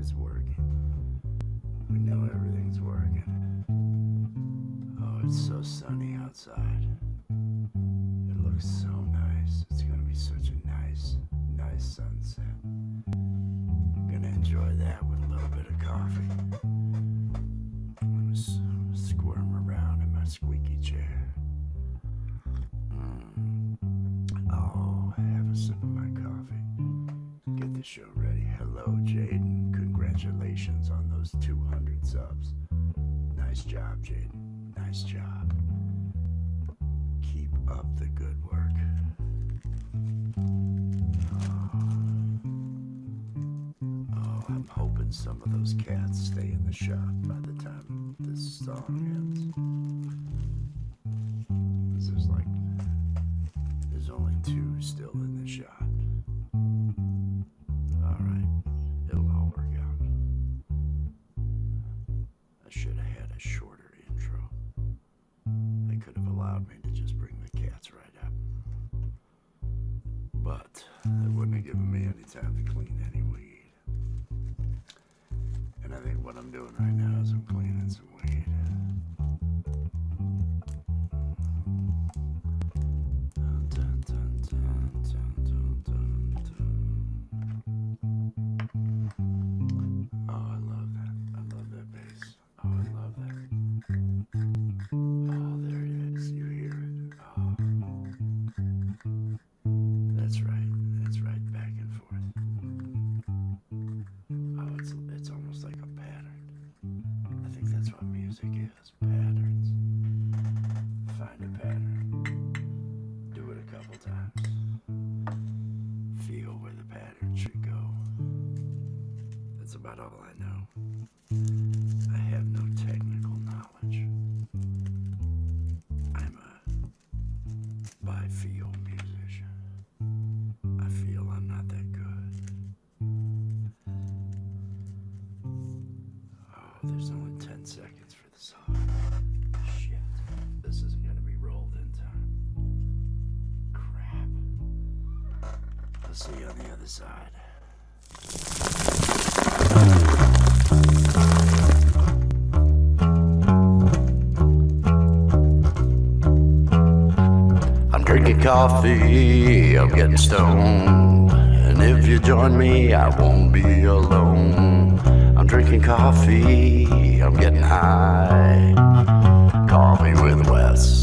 is working. We know everything's working. Oh, it's so sunny outside. It looks so nice. It's gonna be such a nice sunset. I'm gonna enjoy that with a little bit of coffee. I'm gonna squirm around in my squeaky chair. Oh, have a sip of my coffee. Get the show ready. Hello, Jaden. Congratulations on those 200 subs. Nice job, Jaden. Nice job. Keep up the good work. Oh, I'm hoping some of those cats stay in the shop by the time this song ends. There's only 2 still in the shot. Alright, it'll all work out. I should have had a shorter intro. They could have allowed me to just bring the cats right up. But they wouldn't have given me any time to clean any weed. And I think what I'm doing right now is I'm cleaning some weed. About all I know. I have no technical knowledge. I'm a by feel musician. I feel I'm not that good. Oh, there's only 10 seconds for the song. Shit. This isn't gonna be rolled in time. Crap. I'll see you on the other side. I'm drinking coffee, I'm getting stoned, and if you join me, I won't be alone. I'm drinking coffee, I'm getting high, coffee with Wes.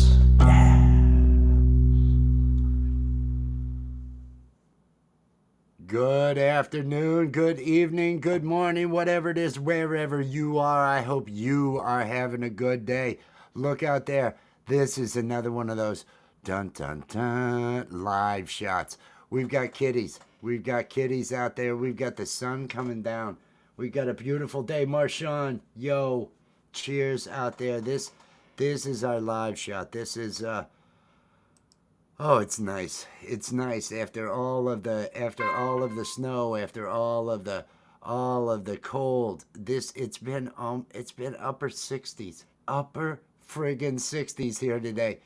Good afternoon, good evening, good morning, whatever it is, wherever you are. I hope you are having a good day. Look out there. This is another one of those dun dun dun live shots. We've got kitties. We've got kitties out there. We've got the sun coming down. We've got a beautiful day. Marshawn, yo, cheers out there. This is our live shot. This is oh, it's nice. It's nice after all of the snow, after all of the cold. It's been upper 60s. Upper friggin' 60s here today.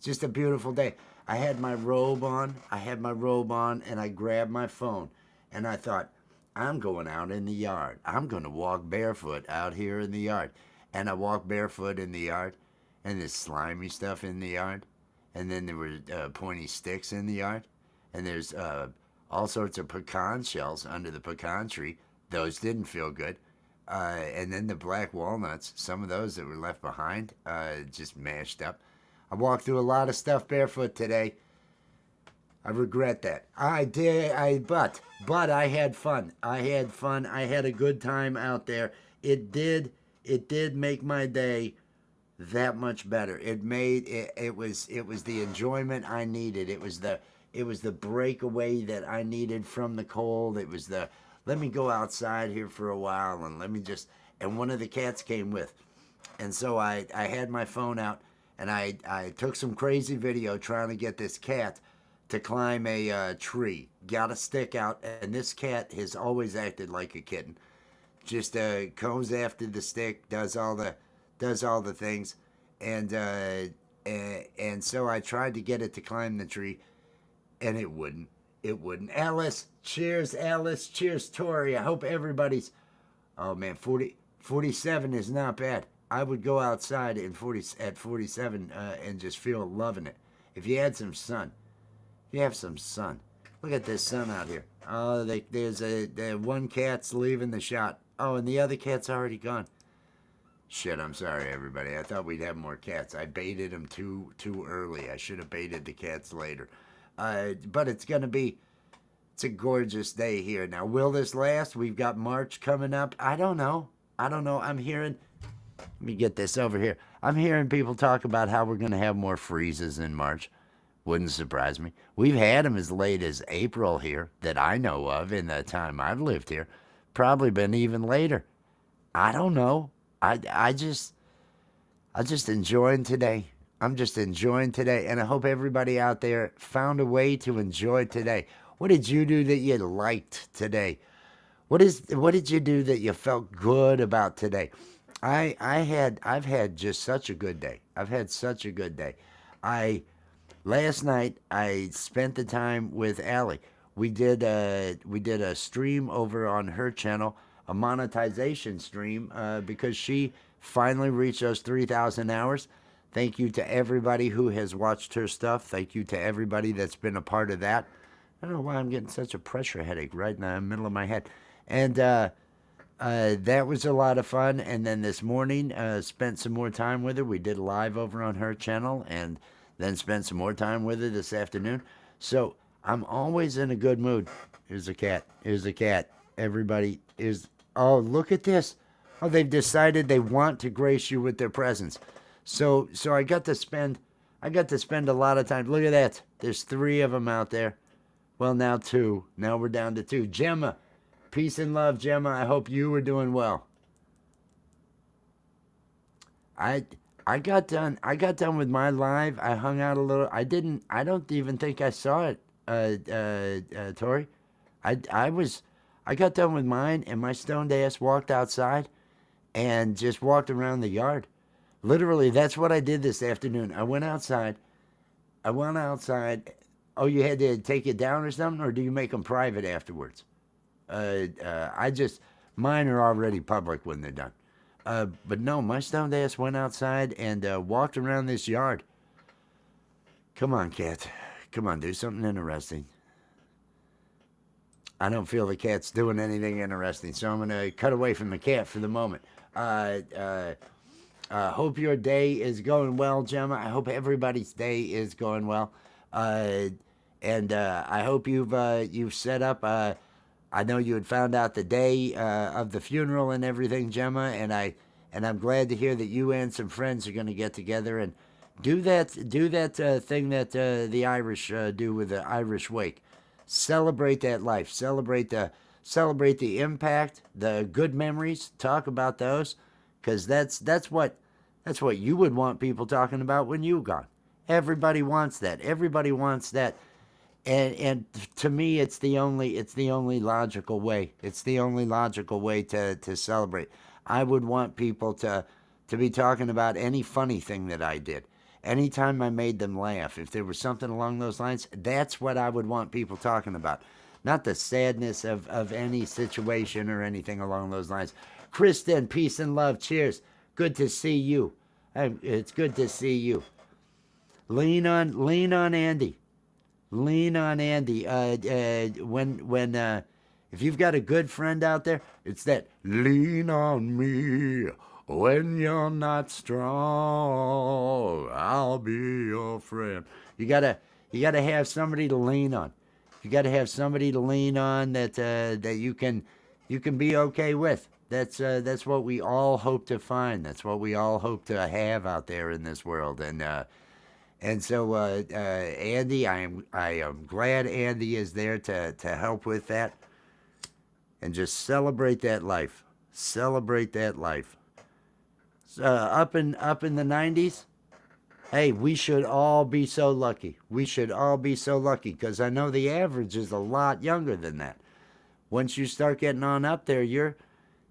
Just a beautiful day. I had my robe on, and I grabbed my phone, and I thought, I'm going out in the yard. I'm going to walk barefoot out here in the yard. And I walked barefoot in the yard, and there's slimy stuff in the yard. And then there were pointy sticks in the yard. And there's all sorts of pecan shells under the pecan tree. Those didn't feel good. And then the black walnuts, some of those that were left behind, just mashed up. I walked through a lot of stuff barefoot today. I regret that. I did, but I had fun. I had a good time out there. It did make my day that much better. It was the enjoyment I needed. It was the breakaway that I needed from the cold. It was the let me go outside here for a while and one of the cats came with. And so I had my phone out and I took some crazy video trying to get this cat to climb a tree. Got a stick out, and this cat has always acted like a kitten. Just comes after the stick, does all the things, and so I tried to get it to climb the tree, and it wouldn't. Alice, cheers, Tori. I hope everybody's Oh man, 47 is not bad. I would go outside at 47 and just feel loving it. If you had some sun, if you have some sun. Look at this sun out here. Oh, there's one cat's leaving the shot. Oh, and the other cat's already gone. Shit, I'm sorry, everybody. I thought we'd have more cats. I baited them too early. I should have baited the cats later. But it's a gorgeous day here. Now, will this last? We've got March coming up. I don't know. I'm hearing, let me get this over here. I'm hearing people talk about how we're going to have more freezes in March. Wouldn't surprise me. We've had them as late as April here that I know of in the time I've lived here. Probably been even later. I don't know. I just enjoying today. I'm just enjoying today, and I hope everybody out there found a way to enjoy today. What did you do that you liked today? What did you do that you felt good about today? I've had just such a good day. I've had such a good day. Last night I spent the time with Allie. We did a stream over on her channel, a monetization stream, because she finally reached those 3,000 hours. Thank you to everybody who has watched her stuff. Thank you to everybody that's been a part of that. I don't know why I'm getting such a pressure headache right in the middle of my head. And that was a lot of fun. And then this morning, spent some more time with her. We did live over on her channel, and then spent some more time with her this afternoon. So I'm always in a good mood. Here's a cat. Here's a cat. Everybody is... Oh, look at this. Oh, they've decided they want to grace you with their presence. So I got to spend a lot of time. Look at that. There's 3 of them out there. Well, now 2. Now we're down to 2. Gemma. Peace and love, Gemma. I hope you were doing well. I got done with my live. I hung out a little. I don't even think I saw it, Tori. I got done with mine, and my stoned ass walked outside and just walked around the yard. Literally, that's what I did this afternoon. I went outside. Oh, you had to take it down or something, or do you make them private afterwards? Mine are already public when they're done. But no, my stoned ass went outside and walked around this yard. Come on, cat. Come on, do something interesting. I don't feel the cat's doing anything interesting, so I'm going to cut away from the cat for the moment. Hope your day is going well, Gemma. I hope everybody's day is going well. And I hope you've set up... I know you had found out the day of the funeral and everything, Gemma, and I'm glad to hear that you and some friends are going to get together and do that thing that the Irish do with the Irish wake. Celebrate that life. Celebrate the impact, the good memories. Talk about those, because that's what you would want people talking about when you're gone. Everybody wants that. Everybody wants that. And to me, it's the only logical way. It's the only logical way to celebrate. I would want people to be talking about any funny thing that I did. Anytime I made them laugh, if there was something along those lines, that's what I would want people talking about. Not the sadness of any situation or anything along those lines. Kristen, peace and love. Cheers. Good to see you. It's good to see you. Lean on Andy. Lean on Andy. If you've got a good friend out there, it's that lean on me when you're not strong. I'll be your friend. You gotta have somebody to lean on. You gotta have somebody to lean on that you can be okay with. That's what we all hope to find. That's what we all hope to have out there in this world. And so, Andy, I am glad Andy is there to help with that. And just celebrate that life. Celebrate that life. Up in the 90s, hey, we should all be so lucky. We should all be so lucky, because I know the average is a lot younger than that. Once you start getting on up there, you're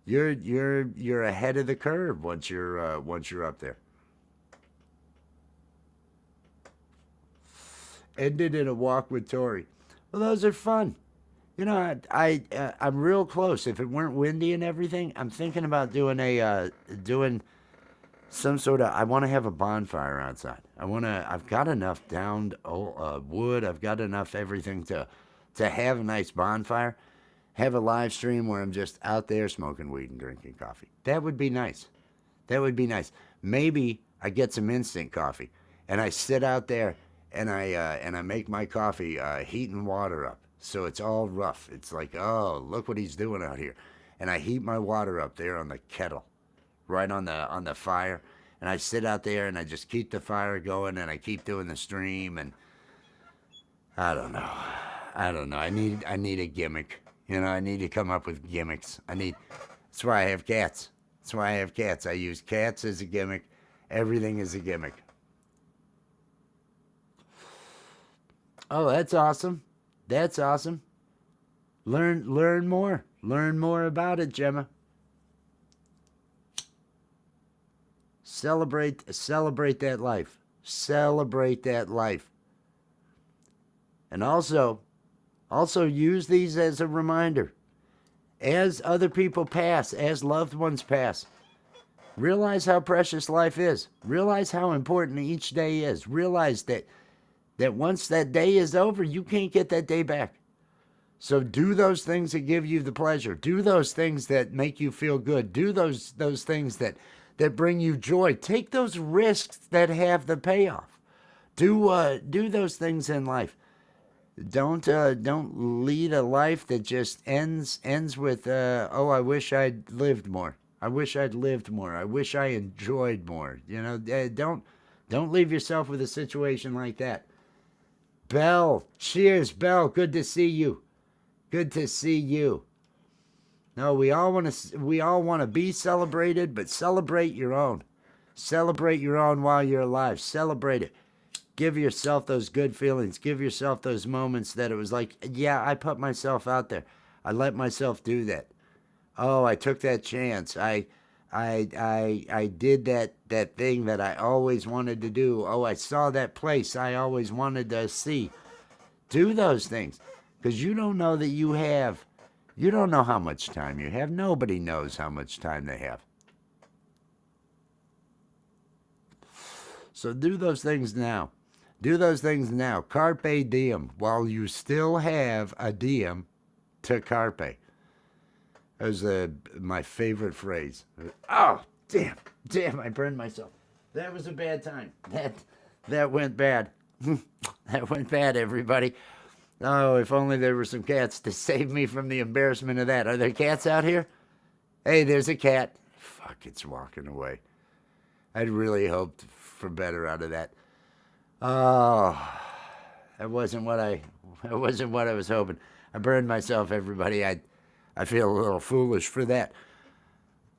ahead of the curve once you're up there. Ended in a walk with Tori. Well, those are fun. I'm real close. If it weren't windy and everything, I'm thinking about doing some sort of. I want to have a bonfire outside. I've got enough downed wood. I've got enough everything to have a nice bonfire. Have a live stream where I'm just out there smoking weed and drinking coffee. That would be nice. That would be nice. Maybe I get some instant coffee and I sit out there and I make my coffee heating water up. So it's all rough. It's like, oh, look what he's doing out here. And I heat my water up there on the kettle, right on the fire. And I sit out there and I just keep the fire going and I keep doing the stream and I don't know. I don't know. I need a gimmick. I need to come up with gimmicks. That's why I have cats. That's why I have cats. I use cats as a gimmick. Everything is a gimmick. Oh, that's awesome. That's awesome. Learn more. Learn more about it, Gemma. Celebrate that life. Celebrate that life. And also use these as a reminder. As other people pass, as loved ones pass, realize how precious life is. Realize how important each day is. Realize that once that day is over, you can't get that day back. So do those things that give you the pleasure. Do those things that make you feel good. Do those things that bring you joy. Take those risks that have the payoff. Do those things in life. Don't lead a life that just ends with I wish I'd lived more. I wish I'd lived more. I wish I enjoyed more. Don't leave yourself with a situation like that. Belle, cheers, Belle. Good to see you. Good to see you. No, we all want to be celebrated, but celebrate your own. Celebrate your own while you're alive. Celebrate it. Give yourself those good feelings. Give yourself those moments that it was like, yeah, I put myself out there. I let myself do that. Oh, I took that chance. I did that thing that I always wanted to do. Oh, I saw that place I always wanted to see. Do those things, because you don't know that you have. You don't know how much time you have. Nobody knows how much time they have. So do those things now. Do those things now. Carpe diem, while you still have a diem to carpe. That was my favorite phrase. Oh, damn, I burned myself. That was a bad time. That went bad. That went bad, everybody. Oh, if only there were some cats to save me from the embarrassment of that. Are there cats out here? Hey, there's a cat. Fuck, it's walking away. I'd really hoped for better out of that. Oh, that wasn't what I was hoping. I burned myself, everybody. I feel a little foolish for that.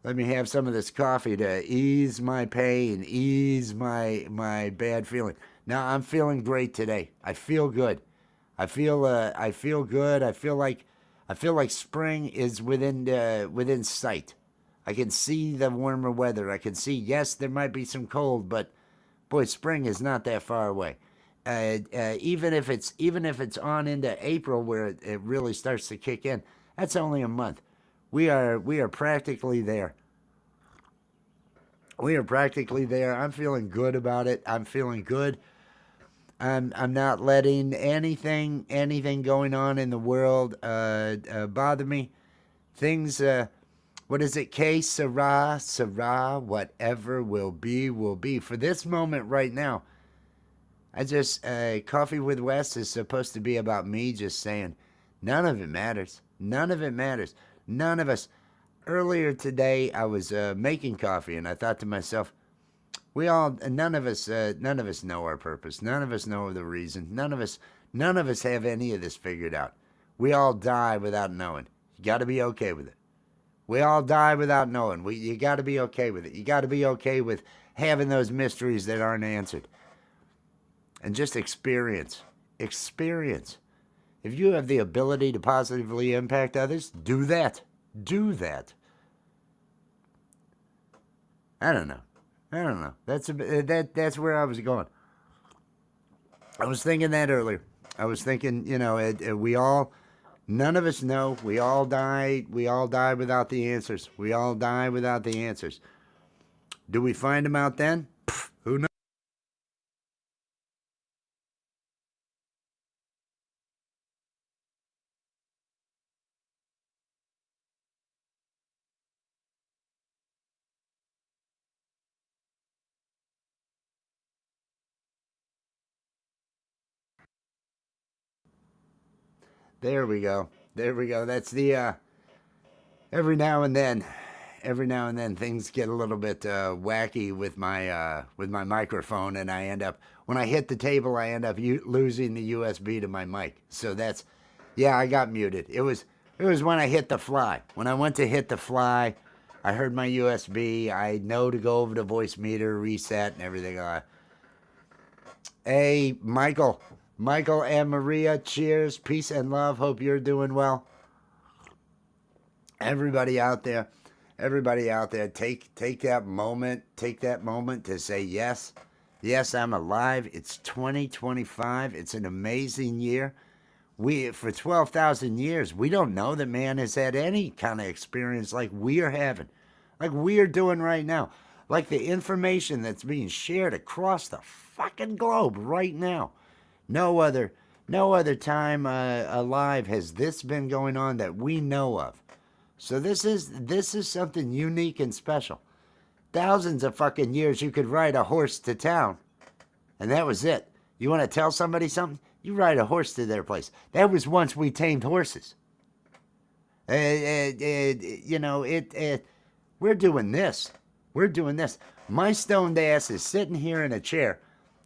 Let me have some of this coffee to ease my pain, ease my bad feeling. Now I'm feeling great today. I feel good. I feel good. I feel like spring is within sight. I can see the warmer weather. I can see, yes, there might be some cold, but boy, spring is not that far away. Even if it's on into April where it really starts to kick in, that's only a month. We are practically there. We are practically there. I'm feeling good about it. I'm feeling good. I'm not letting anything going on in the world bother me. Things. What is it? Que sera, whatever will be, will be. For this moment right now, Coffee with Wes is supposed to be about me just saying, none of it matters. None of it matters. None of us. Earlier today, I was making coffee, and I thought to myself, none of us know our purpose. None of us know the reason. None of us have any of this figured out. We all die without knowing. You got to be okay with it. We all die without knowing. You got to be okay with it. You got to be okay with having those mysteries that aren't answered. And just experience. Experience. If you have the ability to positively impact others, do that. Do that. I don't know. That's where I was going. I was thinking that earlier. I was thinking, we all None of us know. We all die. We all die without the answers. We all die without the answers. Do we find them out then? Pff, who knows? There we go. There we go. That's the every now and then, every now and then things get a little bit wacky with my microphone, and I end up when I hit the table, I end up losing the USB to my mic. So that's yeah, I got muted. It was when I hit the fly. When I went to hit the fly, I heard my USB. I know to go over to voice meter, reset, and everything. Hey, Michael and Maria, cheers, peace and love. Hope you're doing well. Everybody out there, take that moment, to say yes, yes, I'm alive. It's 2025. It's an amazing year. We for 12,000 years, we don't know that man has had any kind of experience like we are having, like we are doing right now, like the information that's being shared across the fucking globe right now. No other, no other time alive has this been going on that we know of. So this is something unique and special. Thousands of fucking years you could ride a horse to town, and that was it. You want to tell somebody something? You ride a horse to their place. That was once we tamed horses. You know, we're doing this. We're doing this. My stoned ass is sitting here in a chair.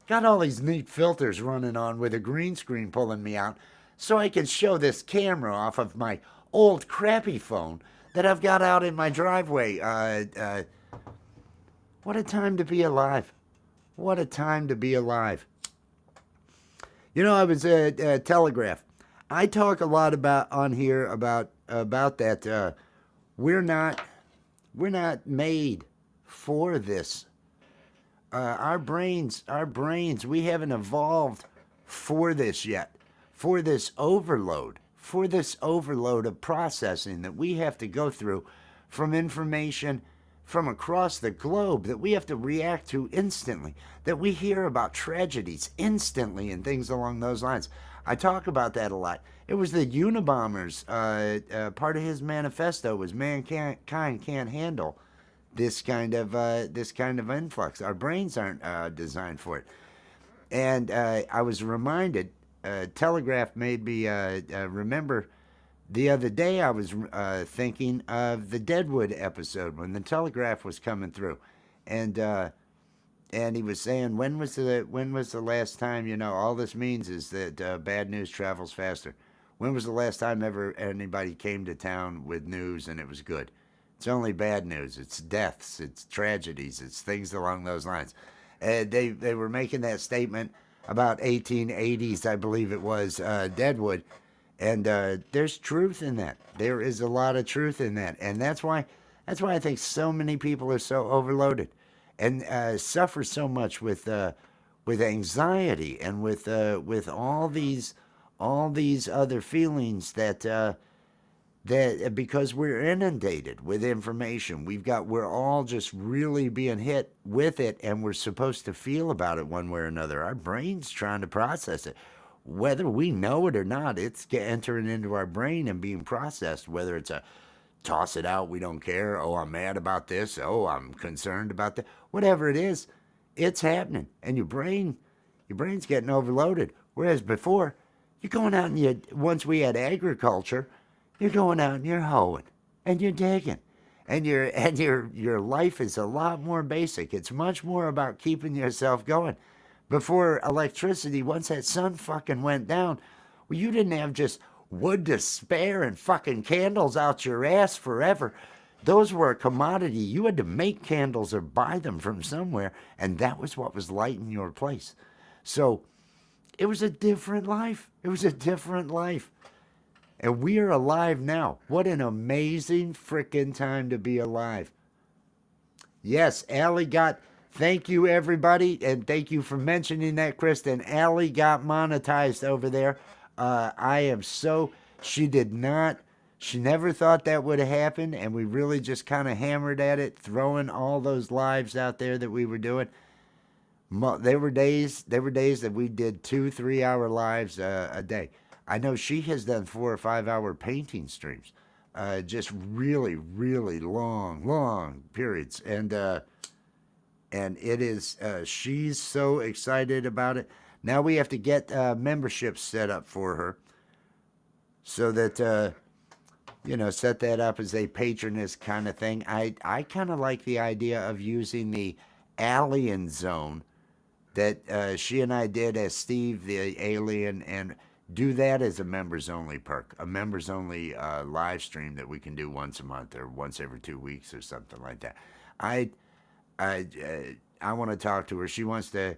Got all these neat filters running on with a green screen pulling me out so I can show this camera off of my old crappy phone that I've got out in my driveway. What a time to be alive. What a time to be alive. You know, I was Telegraph. I talk a lot about on here about that. We're not made for this. Our brains, we haven't evolved for this yet. For this overload of processing that we have to go through from information from across the globe that we have to react to instantly, that we hear about tragedies instantly and things along those lines. I talk about that a lot. It was the Unabomber's part of his manifesto was mankind can't handle this kind of influx. Our brains aren't designed for it. And I was reminded, Telegraph made me remember the other day I was thinking of the Deadwood episode when the Telegraph was coming through, and he was saying when was the last time, you know, all this means is that bad news travels faster. When was the last time ever anybody came to town with news and it was good? It's only bad news. It's deaths. It's tragedies. It's things along those lines. They were making that statement about 1880s, I believe it was, Deadwood. And there's truth in that. There is a lot of truth in that, and that's why I think so many people are so overloaded, and suffer so much with anxiety and with all these other feelings that because we're inundated with information, we're all just really being hit with it, and we're supposed to feel about it one way or another. Our brain's trying to process it. Whether we know it or not, it's entering into our brain and being processed, whether it's a toss it out, we don't care, oh, I'm mad about this, oh, I'm concerned about that, whatever it is, it's happening. And your brain's getting overloaded. Whereas before, you're going out and once we had agriculture, you're going out and you're hoeing and you're digging. And your life is a lot more basic. It's much more about keeping yourself going. Before electricity, once that sun fucking went down, well, you didn't have just wood to spare and fucking candles out your ass forever. Those were a commodity. You had to make candles or buy them from somewhere, and that was what was lighting your place. So it was a different life. It was a different life. And we are alive now. What an amazing freaking time to be alive. Yes, Allie got... Thank you, everybody, and thank you for mentioning that, Kristen. Allie got monetized over there. I am so... She did not. She never thought that would happen, and we really just kind of hammered at it, throwing all those lives out there that we were doing. There were days. There were days that we did 2 3 hour lives a day. I know she has done 4 or 5 hour painting streams, just really, really long periods, and it is. She's so excited about it. Now we have to get memberships set up for her, so that set that up as a patroness kind of thing. I kind of like the idea of using the alien zone that she and I did as Steve the alien, and do that as a members only perk, a members only live stream that we can do once a month or once every 2 weeks or something like that. I I I want to talk to her. She wants to.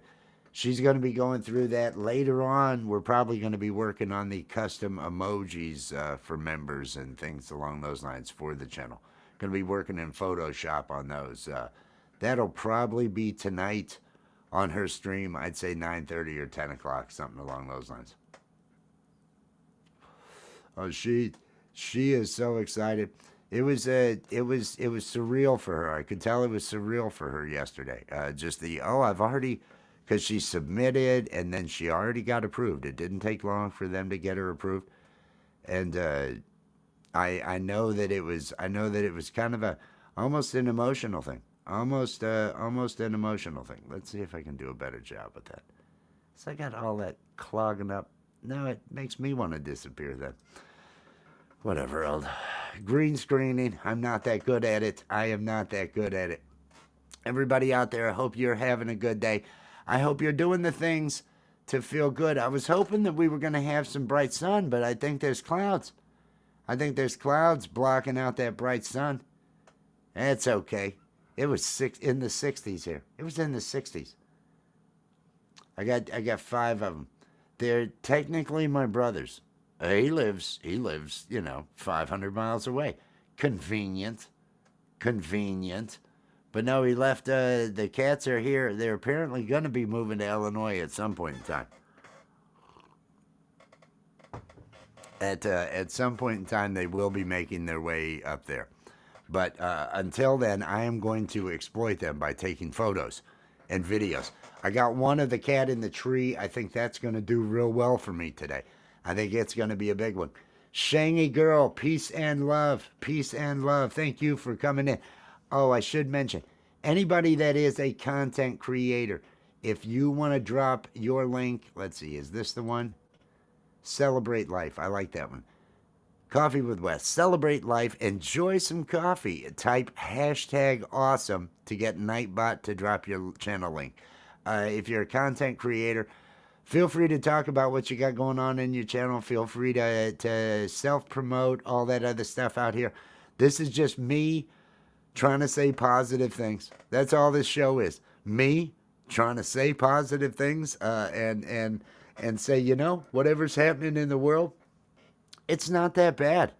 She's going to be going through that later on. We're probably going to be working on the custom emojis for members and things along those lines for the channel. Going to be working in Photoshop on those. That'll probably be tonight on her stream. I'd say 9:30 or 10 o'clock, something along those lines. Oh, she is so excited. It was surreal for her. I could tell it was surreal for her yesterday. Just I've already, because she submitted and then she already got approved. It didn't take long for them to get her approved, and I know that it was kind of a almost an emotional thing, almost an emotional thing. Let's see if I can do a better job with that. So I got all that clogging up. Now it makes me want to disappear then. Whatever, old green screening. I'm not that good at it. I am not that good at it. Everybody out there, I hope you're having a good day. I hope you're doing the things to feel good. I was hoping that we were going to have some bright sun, but I think there's clouds. I think there's clouds blocking out that bright sun. It's okay. It was in the 60s here. It was in the 60s. I got 5 of them. They're technically my brothers. He lives, 500 miles away. Convenient. But no, he left, the cats are here. They're apparently going to be moving to Illinois at some point in time. At some point in time, they will be making their way up there. But until then, I am going to exploit them by taking photos and videos. I got one of the cat in the tree. I think that's going to do real well for me today. I think it's going to be a big one. Shangy girl, peace and love. Peace and love. Thank you for coming in. Oh, I should mention, anybody that is a content creator, if you want to drop your link, let's see, is this the one? Celebrate Life. I like that one. Coffee with Wes. Celebrate life. Enjoy some coffee. Type #awesome to get Nightbot to drop your channel link. If you're a content creator, feel free to talk about what you got going on in your channel. Feel free to self-promote, all that other stuff out here. This is just me trying to say positive things. That's all this show is. Me trying to say positive things and say, whatever's happening in the world, it's not that bad.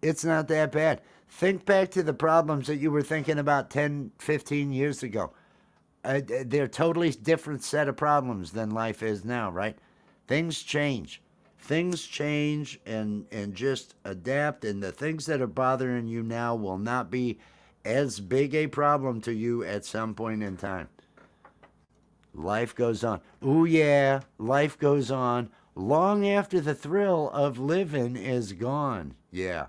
It's not that bad. Think back to the problems that you were thinking about 10, 15 years ago. They're a totally different set of problems than life is now, right? Things change. Things change and just adapt, and the things that are bothering you now will not be as big a problem to you at some point in time. Life goes on. Ooh, yeah, life goes on long after the thrill of living is gone. Yeah.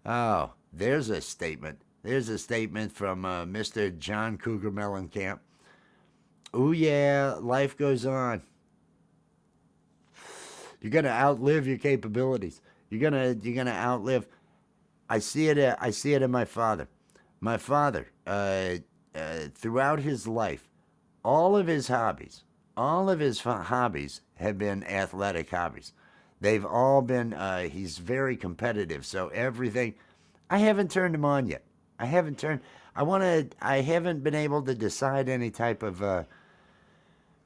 Oh, there's a statement. There's a statement from Mr. John Cougar Mellencamp. Ooh, yeah, life goes on. You're gonna outlive your capabilities. You're gonna outlive. I see it in my father. My father, throughout his life, all of his hobbies have been athletic hobbies. They've all been. He's very competitive, so everything. I haven't turned him on yet. I haven't been able to decide any type of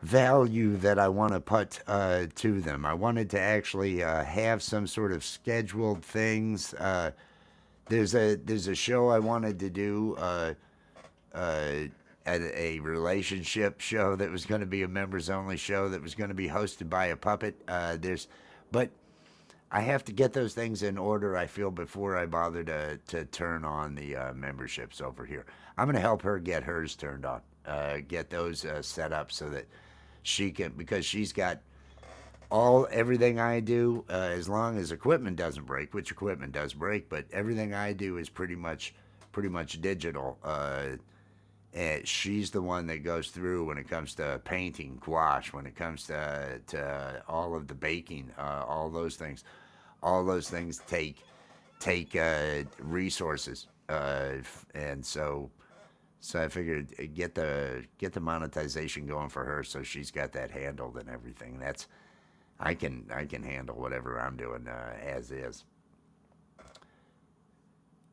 value that I want to put to them. I wanted to actually have some sort of scheduled things. There's a show I wanted to do, a relationship show that was going to be a members only show that was going to be hosted by a puppet. But I have to get those things in order, I feel, before I bother to turn on the memberships over here. I'm going to help her get hers turned on, get those set up so that she can, because she's got everything I do, as long as equipment doesn't break, which equipment does break, but everything I do is pretty much digital. And she's the one that goes through when it comes to painting, gouache, when it comes to all of the baking, all those things. All those things take resources, and so I figured get the monetization going for her, so she's got that handled and everything. That's I can handle whatever I'm doing as is.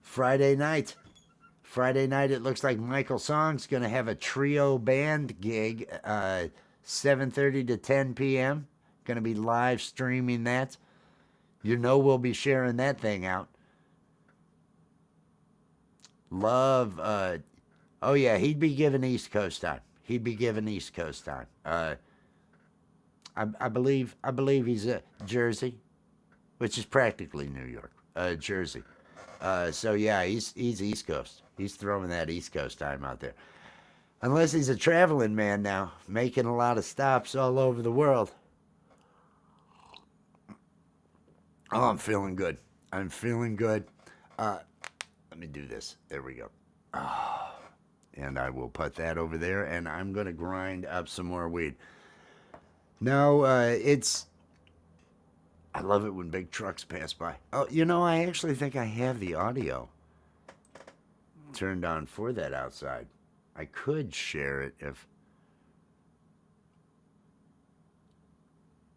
Friday night. It looks like Michael Song's going to have a trio band gig, 7:30 to 10 p.m. Going to be live streaming that. You know we'll be sharing that thing out. Love, oh yeah, he'd be given East Coast time. I believe he's Jersey, which is practically New York, Jersey. So yeah, he's East Coast. He's throwing that East Coast time out there. Unless he's a traveling man now, making a lot of stops all over the world. Oh, I'm feeling good. Let me do this. There we go. Oh, and I will put that over there, and I'm going to grind up some more weed. No, I love it when big trucks pass by. Oh, I actually think I have the audio turned on for that outside. I could share it if...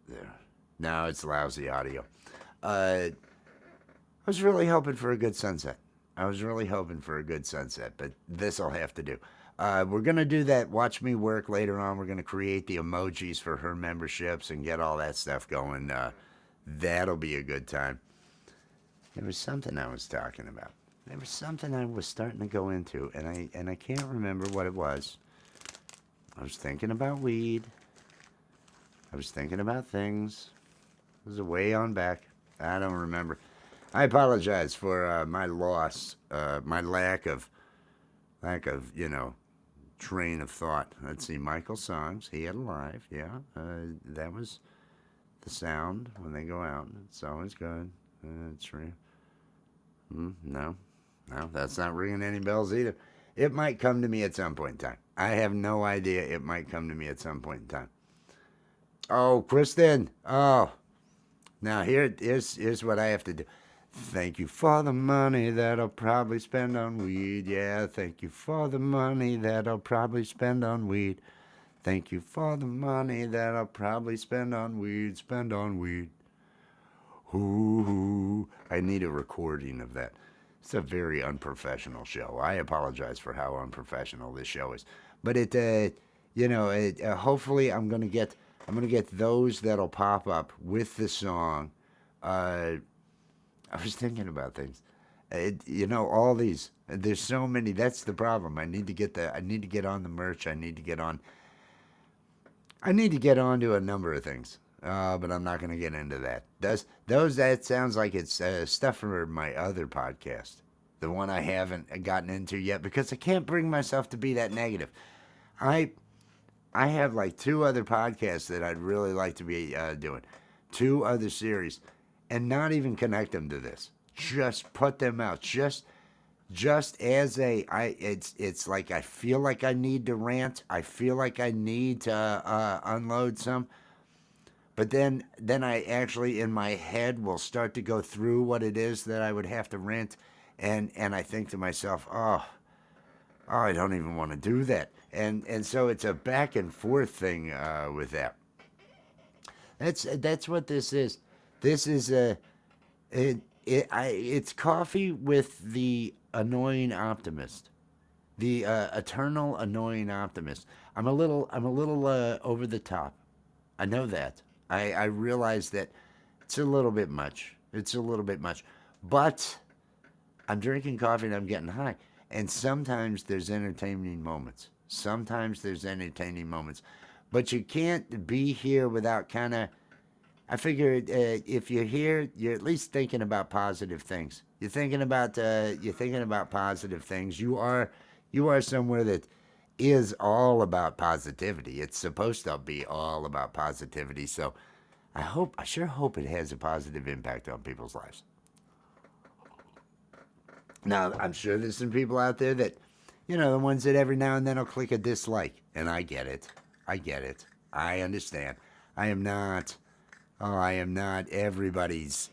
There. No, it's lousy audio. I was really hoping for a good sunset. But this'll have to do. We're going to do that Watch Me Work later on. We're going to create the emojis for her memberships and get all that stuff going. That'll be a good time. There was something I was talking about. There was something I was starting to go into, and I can't remember what it was. I was thinking about weed. I was thinking about things. It was way on back. I don't remember. I apologize for my loss, my lack of train of thought. Let's see, Michael Songs, he had a live, yeah. That was the sound when they go out. It's always good. It's real. No, that's not ringing any bells either. It might come to me at some point in time. I have no idea. It might come to me at some point in time. Oh, Kristen. Oh, now here's what I have to do. Thank you for the money that I'll probably spend on weed. Yeah, thank you for the money that I'll probably spend on weed. Thank you for the money that I'll probably spend on weed. Ooh, I need a recording of that. It's a very unprofessional show. I apologize for how unprofessional this show is. But hopefully I'm gonna get those that'll pop up with the song. I was thinking about things. All these. There's so many. That's the problem. I need to get on the merch. I need to get on to a number of things. But I'm not going to get into that. That sounds like it's stuff for my other podcast, the one I haven't gotten into yet, because I can't bring myself to be that negative. I have like 2 other podcasts that I'd really like to be doing, 2 other series, and not even connect them to this. Just put them out. Just as it's like I feel like I need to rant. I feel like I need to unload some. But then I actually in my head will start to go through what it is that I would have to rant, and I think to myself, oh, I don't even want to do that. And so it's a back and forth thing with that. That's what this is. This is it's coffee with the annoying optimist, the eternal annoying optimist. I'm a little over the top. I know that. I realize that it's a little bit much. But I'm drinking coffee and I'm getting high. And sometimes there's entertaining moments. But you can't be here without kind of, I figure if you're here, you're at least thinking about positive things. You're thinking about positive things. You are somewhere that is all about positivity. It's supposed to be all about positivity. So I sure hope it has a positive impact on people's lives. Now, I'm sure there's some people out there that, the ones that every now and then will click a dislike. And I get it. I get it. I understand. I am not, I am not everybody's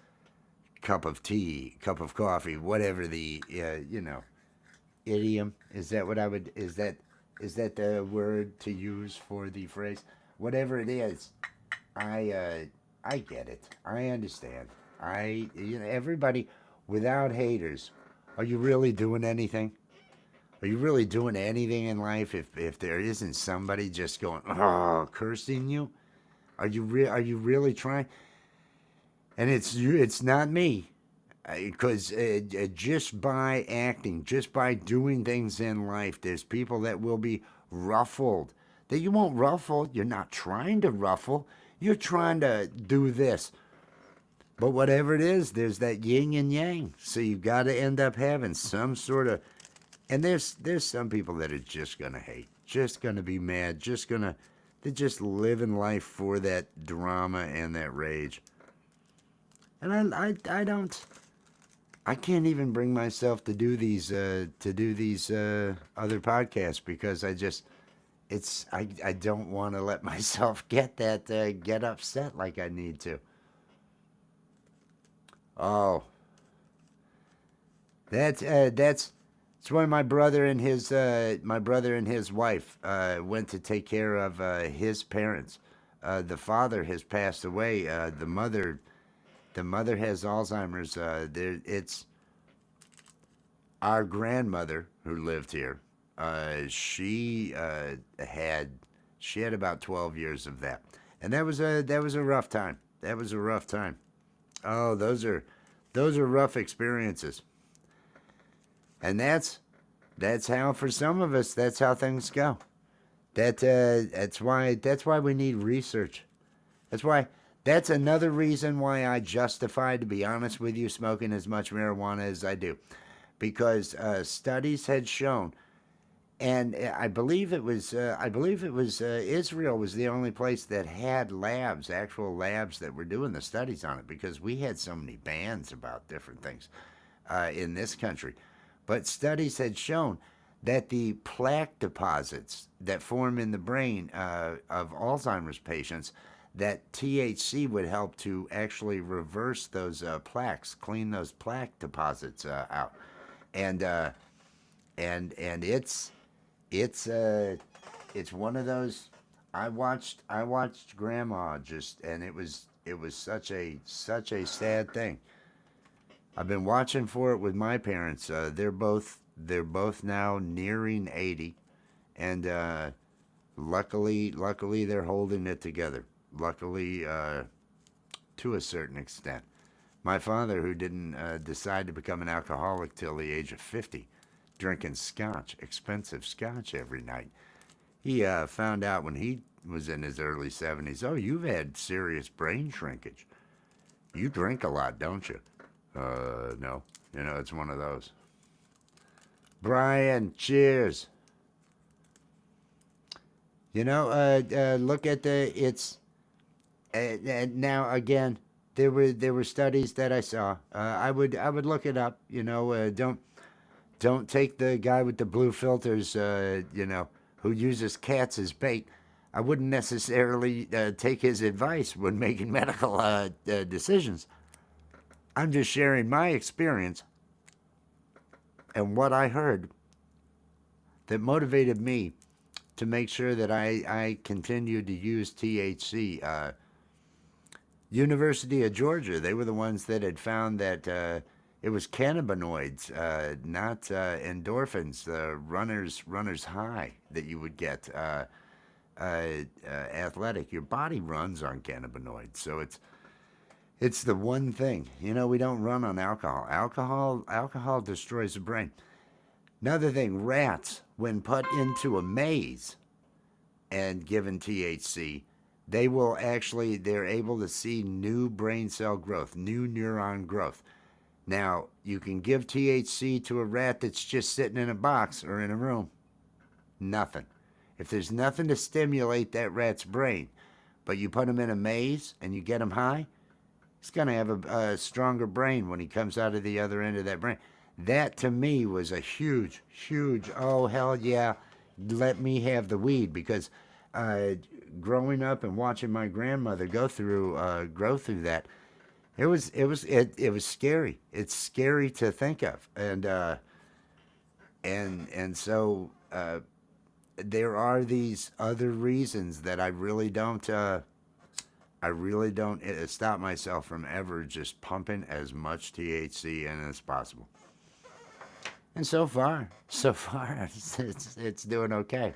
cup of tea, cup of coffee, whatever the, idiom. Is that what I would, is that the word to use for the phrase? Whatever it is, I get it. I understand. Everybody, without haters, are you really doing anything? Are you really doing anything in life if there isn't somebody just going, oh, cursing you? Are you really trying? And it's you. It's not me, because just by acting, just by doing things in life, there's people that will be ruffled. That you won't ruffle. You're not trying to ruffle. You're trying to do this. But whatever it is, there's that yin and yang. So you've got to end up having some sort of. And there's some people that are just gonna hate, just gonna be mad, they're just living life for that drama and that rage. And I can't even bring myself to do these other podcasts because I don't want to let myself get upset like I need to. Oh, that's why my brother and his wife went to take care of his parents. The father has passed away. The mother has Alzheimer's. It's our grandmother who lived here. She had about 12 years of that, and that was a rough time. That was a rough time. Oh, those are rough experiences. And that's how, for some of us, that's how things go. That's why we need research. That's another reason why I justify, to be honest with you, smoking as much marijuana as I do, because studies had shown, and I believe it was Israel was the only place that had labs, actual labs that were doing the studies on it, because we had so many bans about different things in this country. But studies had shown that the plaque deposits that form in the brain of Alzheimer's patients, that THC would help to actually reverse those plaques, clean those plaque deposits out, and it's one of those. I watched Grandma just, and it was such a sad thing. I've been watching for it with my parents. They're both now nearing 80, and luckily they're holding it together. Luckily, to a certain extent. My father, who didn't decide to become an alcoholic till the age of 50, drinking scotch, expensive scotch every night. He found out when he was in his early 70s. Oh, you've had serious brain shrinkage. You drink a lot, don't you? No. It's one of those. Brian, cheers. Look at now again. There were studies that I saw. I would look it up. Don't take the guy with the blue filters. Who uses cats as bait. I wouldn't necessarily take his advice when making medical decisions. I'm just sharing my experience and what I heard that motivated me to make sure that I continue to use THC. University of Georgia, they were the ones that had found that it was cannabinoids, not endorphins, the runner's high that you would get athletic. Your body runs on cannabinoids, so it's the one thing. We don't run on alcohol. Alcohol destroys the brain. Another thing, rats, when put into a maze and given THC, they're able to see new brain cell growth, new neuron growth. Now, you can give THC to a rat that's just sitting in a box or in a room. Nothing. If there's nothing to stimulate that rat's brain, but you put him in a maze and you get him high, he's going to have a stronger brain when he comes out of the other end of that brain. That to me was a huge, huge, oh, hell yeah, let me have the weed. Because growing up and watching my grandmother grow through that, it was scary. It's scary to think of. And so there are these other reasons that I really don't stop myself from ever just pumping as much THC in as possible. And so far, it's doing okay.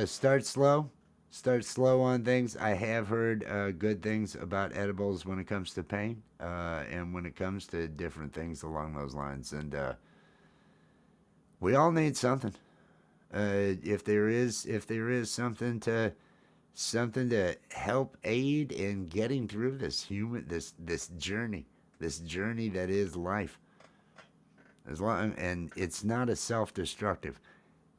Start slow. Start slow on things. I have heard good things about edibles when it comes to pain, and when it comes to different things along those lines. And we all need something. If there is something to help aid in getting through this journey that is life. And it's not a self-destructive.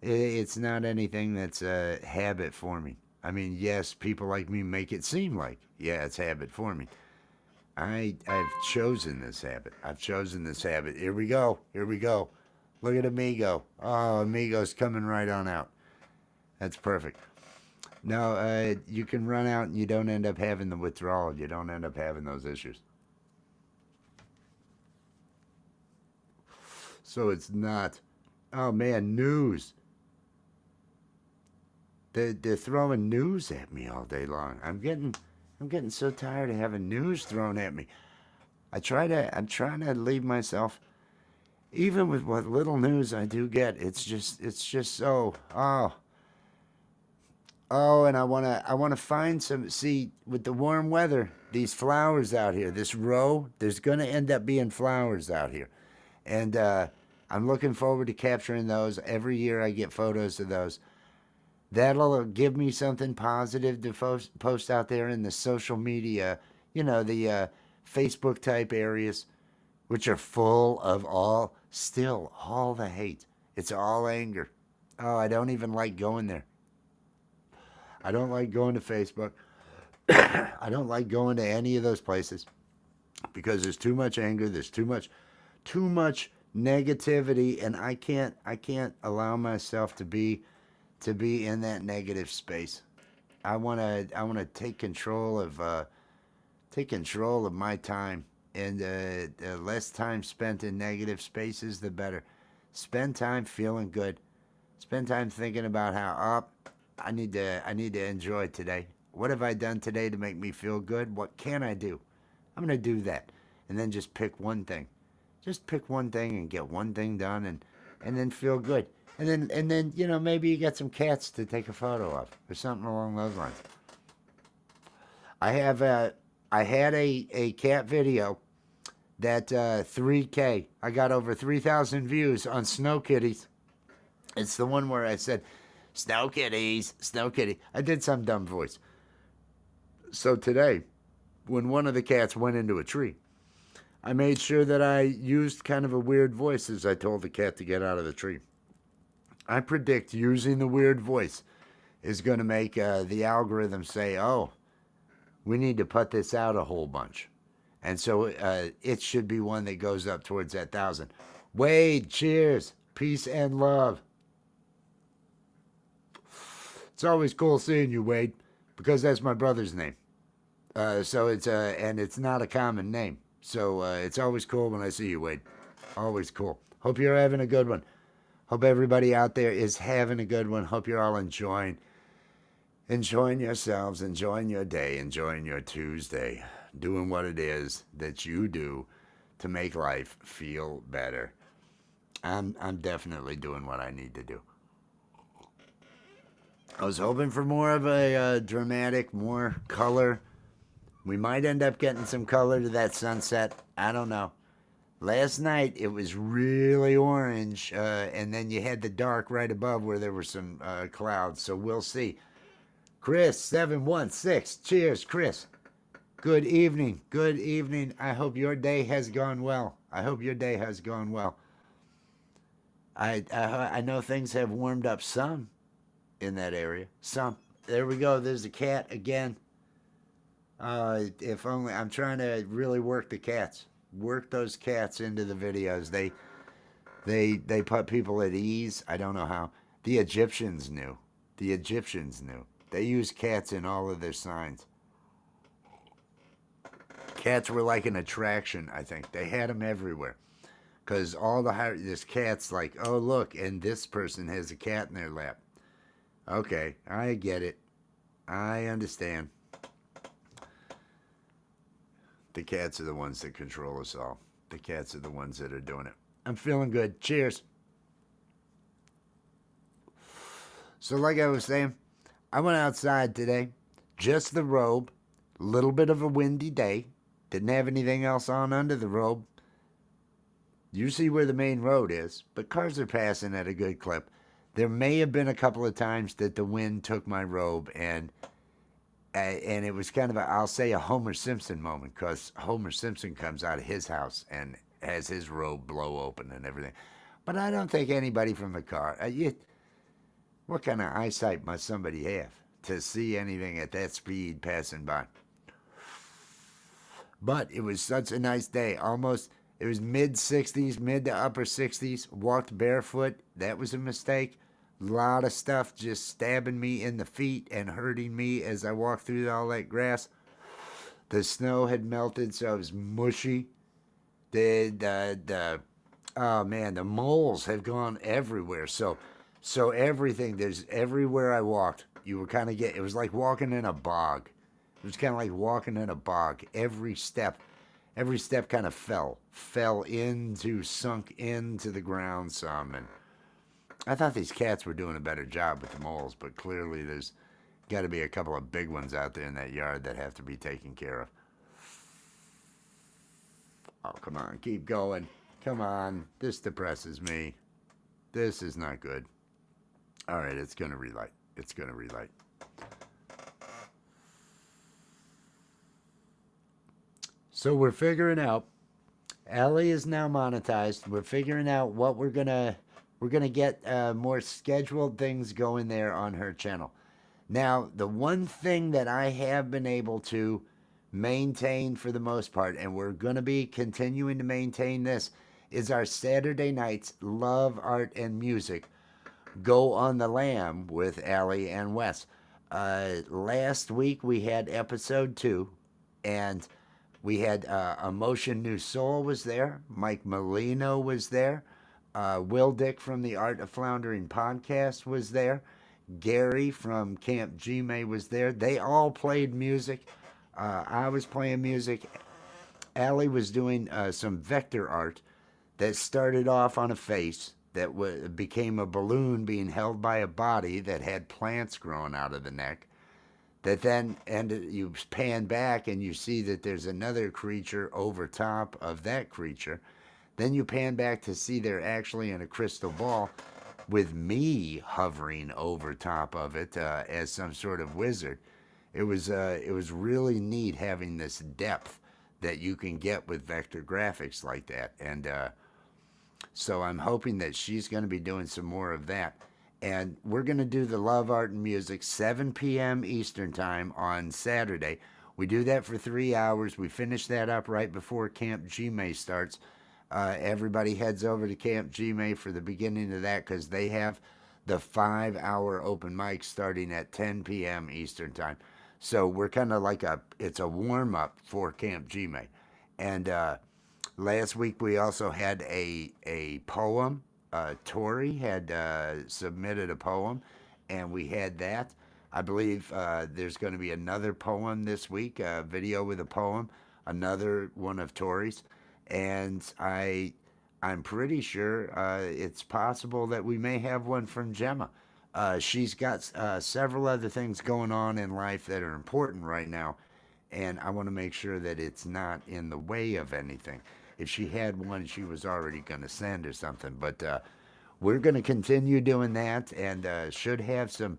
It's not anything that's a habit forming. I mean, yes, people like me make it seem like, yeah, it's habit forming. I've chosen this habit. Here we go. Look at Amigo. Oh, Amigo's coming right on out. That's perfect. No, you can run out and you don't end up having the withdrawal. You don't end up having those issues. So it's not. Oh man, news. They're throwing news at me all day long. I'm getting so tired of having news thrown at me. I'm trying to leave myself, even with what little news I do get. It's just so and I wanna find some. See, with the warm weather, these flowers out here, this row, there's gonna end up being flowers out here, and I'm looking forward to capturing those. Every year I get photos of those. That'll give me something positive to post out there in the social media, the Facebook type areas, which are full of all the hate. It's all anger. Oh, I don't even like going there. I don't like going to Facebook. I don't like going to any of those places because there's too much anger. There's too much negativity, and I can't allow myself to be in that negative space. I want to take control of my time, and the less time spent in negative spaces, the better. Spend time feeling good. Spend time thinking about how I need to enjoy today. What have I done today to make me feel good? What can I do? I'm going to do that. And then just pick one thing. Just pick one thing and get one thing done, and then feel good. And then maybe you get some cats to take a photo of or something along those lines. I had a cat video that 3K. I got over 3,000 views on Snow Kitties. It's the one where I said, Snow Kitties, Snow Kitty. I did some dumb voice. So today, when one of the cats went into a tree, I made sure that I used kind of a weird voice as I told the cat to get out of the tree. I predict using the weird voice is going to make the algorithm say, oh, we need to put this out a whole bunch. And so it should be one that goes up towards that 1,000. Wade, cheers. Peace and love. It's always cool seeing you, Wade, because that's my brother's name. So it's and it's not a common name. So it's always cool when I see you, Wade. Always cool. Hope you're having a good one. Hope everybody out there is having a good one. Hope you're all enjoying yourselves, enjoying your day, enjoying your Tuesday, doing what it is that you do to make life feel better. I'm definitely doing what I need to do. I was hoping for more of a dramatic, more color. We might end up getting some color to that sunset. I don't know. Last night it was really orange, and then you had the dark right above where there were some clouds. So we'll see. Chris 716. Cheers, Chris. Good evening. Good evening. I hope your day has gone well. I hope your day has gone well. I know things have warmed up some in that area. Some. There we go. There's a cat again. If only I'm trying to really work the cats. Work those cats into the videos. They put people at ease. I don't know how. The Egyptians knew. The Egyptians knew. They used cats in all of their signs. Cats were like an attraction, I think. They had them everywhere. Because all this cat's like, oh, look, and this person has a cat in their lap. Okay, I get it. I understand. The cats are the ones that control us all. The cats are the ones that are doing it. I'm feeling good. Cheers. So like I was saying, I went outside today. Just the robe. Little bit of a windy day. Didn't have anything else on under the robe. You see where the main road is, but cars are passing at a good clip. There may have been a couple of times that the wind took my robe, and it was kind of I'll say a Homer Simpson moment, because Homer Simpson comes out of his house and has his robe blow open and everything. But I don't think anybody from the car. What kind of eyesight must somebody have to see anything at that speed passing by? But it was such a nice day. It was mid 60s, mid to upper 60s. Walked barefoot. That was a mistake. A lot of stuff just stabbing me in the feet and hurting me as I walked through all that grass. The snow had melted, so it was mushy. Oh man, the moles have gone everywhere. So everything, everywhere I walked, you were kind of it was like walking in a bog. It was kind of like walking in a bog. Every step kind of sunk into the ground some. And I thought these cats were doing a better job with the moles, but clearly there's got to be a couple of big ones out there in that yard that have to be taken care of. Oh, come on, keep going. Come on, this depresses me. This is not good. All right, it's going to relight. It's going to relight. So we're figuring out. Allie is now monetized. We're figuring out what we're gonna get more scheduled things going there on her channel. Now, the one thing that I have been able to maintain for the most part, and we're gonna be continuing to maintain this, is our Saturday nights Love, Art, and Music Go on the Lam with Allie and Wes. Last week we had episode 2, and we had Emotion New Soul was there. Mike Molino was there. Will Dick from the Art of Floundering podcast was there. Gary from Camp Gmail was there. They all played music. I was playing music. Allie was doing some vector art that started off on a face that became a balloon being held by a body that had plants growing out of the neck. That then you pan back and you see that there's another creature over top of that creature. Then you pan back to see they're actually in a crystal ball with me hovering over top of it as some sort of wizard. It was really neat having this depth that you can get with vector graphics like that. And so I'm hoping that she's going to be doing some more of that. And we're going to do the Love, Art, and Music 7 p.m. Eastern Time on Saturday. We do that for 3 hours. We finish that up right before Camp Gmail starts. Everybody heads over to Camp Gmail for the beginning of that, because they have the 5-hour open mic starting at 10 p.m. Eastern Time. So we're kind of like it's a warm-up for Camp Gmail. And last week we also had a poem. Tori had submitted a poem, and we had that. I believe there's going to be another poem this week, a video with a poem, another one of Tori's. And I'm pretty sure it's possible that we may have one from Gemma. She's got several other things going on in life that are important right now, and I want to make sure that it's not in the way of anything. If she had one, she was already going to send or something. But we're going to continue doing that, and should have some.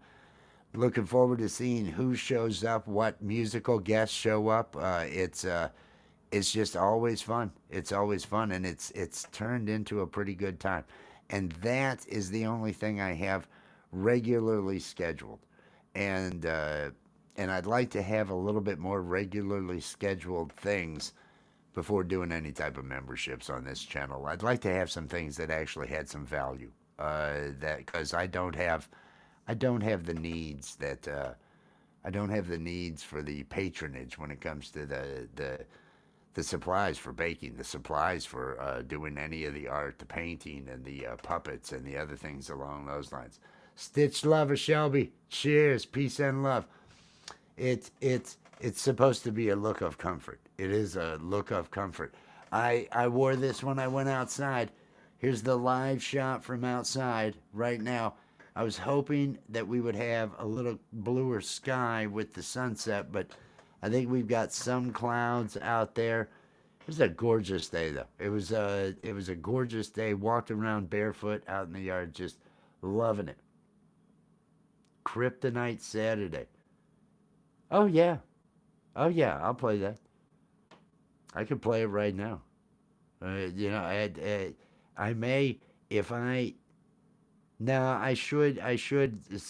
Looking forward to seeing who shows up, what musical guests show up. It's just always fun. It's always fun, and it's turned into a pretty good time. And that is the only thing I have regularly scheduled. And and I'd like to have a little bit more regularly scheduled things before doing any type of memberships on this channel. I'd like to have some things that actually had some value. That because I don't have the needs that I don't have the needs for the patronage when it comes to the supplies for baking, the supplies for doing any of the art, the painting, and the puppets, and the other things along those lines. Stitch Lover Shelby, cheers, peace and love. It's supposed to be a look of comfort. It is a look of comfort. I wore this when I went outside. Here's the live shot from outside right now. I was hoping that we would have a little bluer sky with the sunset, but I think we've got some clouds out there. It was a gorgeous day, though. It was a gorgeous day. Walked around barefoot out in the yard, just loving it. Kryptonite Saturday. Oh yeah, oh yeah. I'll play that. I could play it right now. You know, I may if I. No, I should.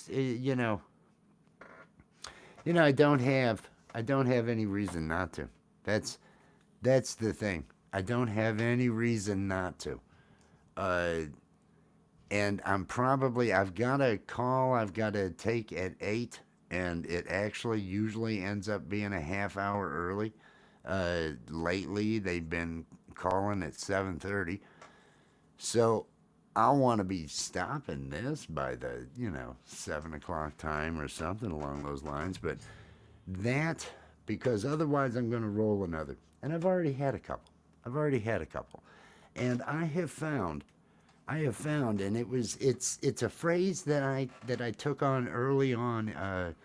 You know. I don't have any reason not to. That's the thing. I don't have any reason not to. And I've got a call I've got to take at 8, and it actually usually ends up being a half hour early. Lately, they've been calling at 7:30. So I'll want to be stopping this by the, 7 o'clock time or something along those lines. But because otherwise I'm going to roll another. And I've already had a couple. And I have found, and it's a phrase that I took on early on,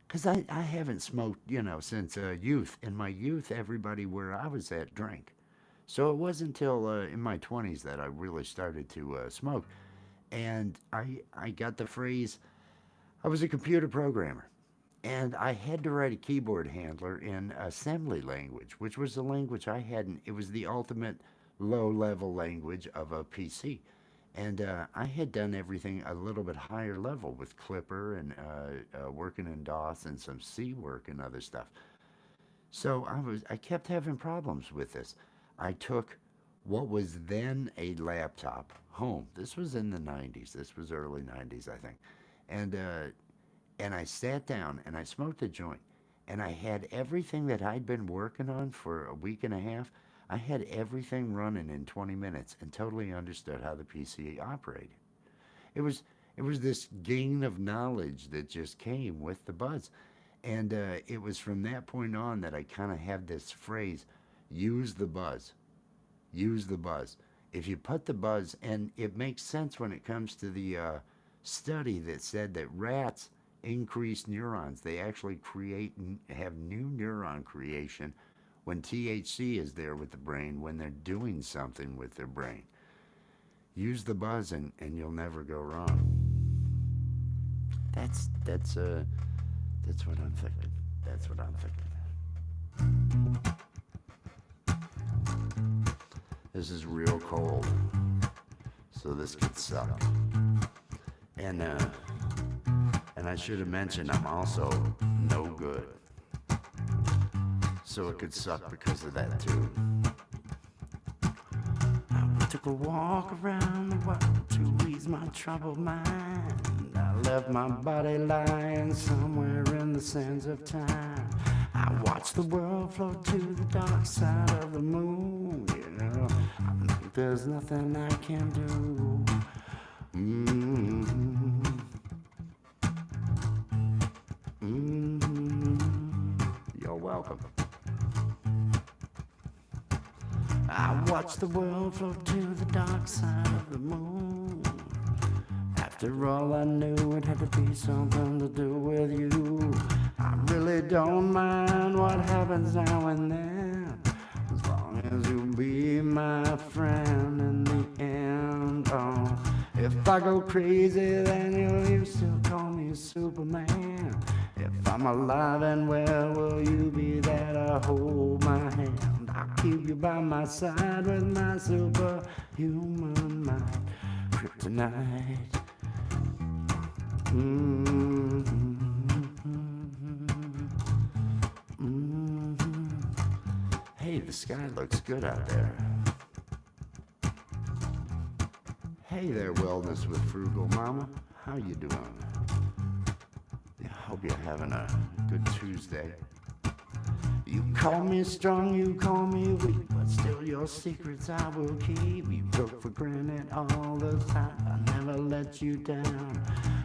because I haven't smoked, since youth. In my youth, everybody where I was at drank. So it wasn't until in my 20s that I really started to smoke. And I got the phrase, I was a computer programmer. And I had to write a keyboard handler in assembly language, which was the language I hadn't. It was the ultimate low-level language of a PC. And I had done everything a little bit higher level with Clipper and working in DOS and some C work and other stuff. So I kept having problems with this. I took what was then a laptop home. This was in the 90s. This was early 90s, I think. And I sat down and I smoked a joint. And I had everything that I'd been working on for a week and a half. I had everything running in 20 minutes and totally understood how the PC operated. It was this gain of knowledge that just came with the buzz. And it was from that point on that I kind of had this phrase, use the buzz. Use the buzz. If you put the buzz, and it makes sense when it comes to the study that said that rats increase neurons. They actually have new neuron creation when THC is there with the brain, when they're doing something with their brain. Use the buzz and you'll never go wrong. That's what I'm thinking. That's what I'm thinking. This is real cold, so this could suck. And I should have mentioned I'm also no good. So it could suck because of that too. I took a walk around the world to ease my troubled mind. I left my body lying somewhere in the sands of time. I watched the world float to the dark side of the moon. I think there's nothing I can do. You're welcome. I watched the world float to the dark side of the moon. After all, I knew it had to be something to do with you. I really don't mind what happens now and then, as long as you be my friend in the end. Oh, if I go crazy, then you still call me Superman. If I'm alive and well, will you be there to hold my hand? I'll keep you by my side with my superhuman mind. Kryptonite. Hey, the sky looks good out there. Hey there, Wellness with Frugal Mama. How you doing? I hope you're having a good Tuesday. You call me strong, you call me weak, but still your secrets I will keep. You took for granted all the time, I never let you down.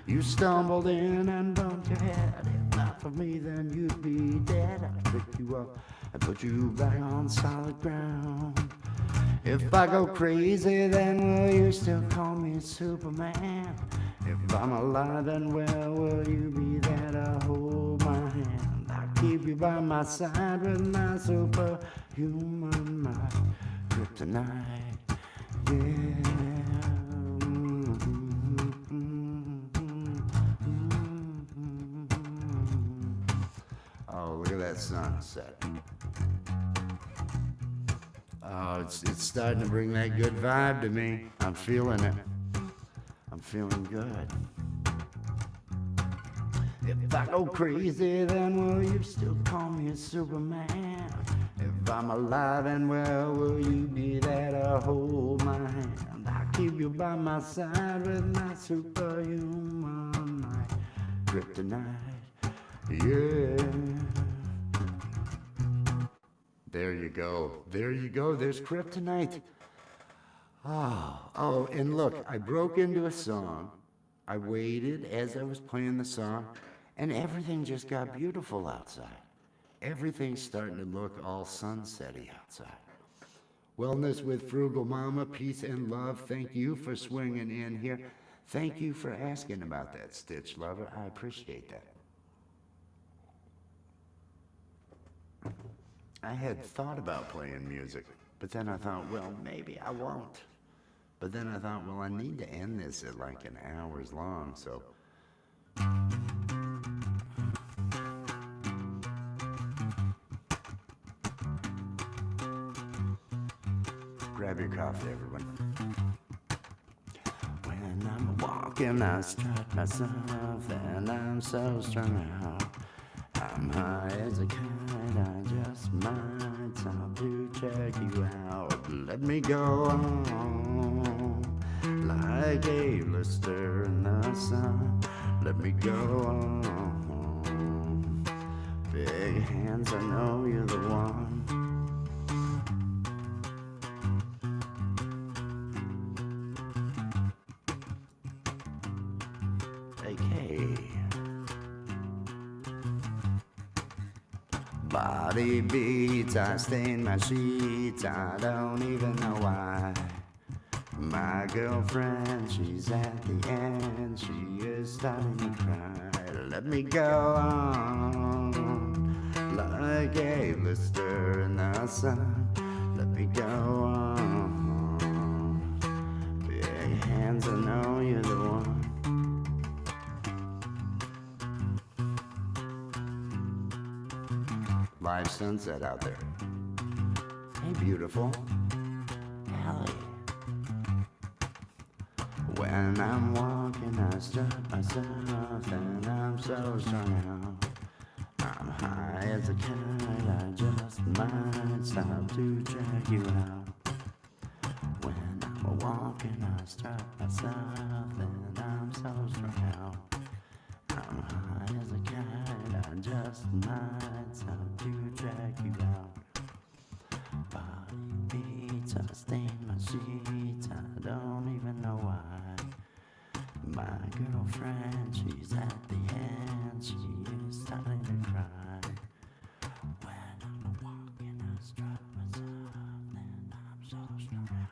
You stumbled in and bumped your head. If not for me, then you'd be dead. I picked you up and put you back on solid ground. If I go crazy, then will you still call me Superman? If I'm alive and well, will you be there to hold my hand? I'll keep you by my side with my superhuman mind. Kryptonite, yeah. Oh, look at that sunset. Oh, it's starting to bring that good vibe to me. I'm feeling it. I'm feeling good. If I go crazy, then will you still call me a Superman? If I'm alive and well, will you be there to hold my hand? I'll keep you by my side with my superhuman mind. Kryptonite, yeah. There you go. There you go. There's Kryptonite. Oh, and look, I broke into a song. I waited as I was playing the song, and everything just got beautiful outside. Everything's starting to look all sunsetty outside. Wellness with Frugal Mama, peace and love. Thank you for swinging in here. Thank you for asking about that, Stitch Lover. I appreciate that. I had thought about playing music, but then I thought, well, maybe I won't. But then I thought, well, I need to end this at like an hour's long, so. Grab your coffee, everyone. When I'm walking, I strut myself, and I'm so strung out. I'm high as a kite, I just might stop to check you out. Let me go on, like a blister in the sun. Let me go on, big hands, I know you're the one. Body beats, I stain my sheets, I don't even know why. My girlfriend, she's at the end, she is starting to cry. Let me go on, like a blister in the sun. Let me go on, big hands, I know you're the one. Live sunset out there. Hey, beautiful. Hallie. When I'm walking, I strut myself, and I'm so strung out. I'm high as a kite, I just might stop to check you out. When I'm walking, I strut myself, and I'm so strung out. I'm high as a kite, I just might stop to check you out. Body beats, I stain my sheets, I don't even know why. My girlfriend, she's at the end, she is starting to cry. When I'm walking, I strut myself, and I'm so strung out.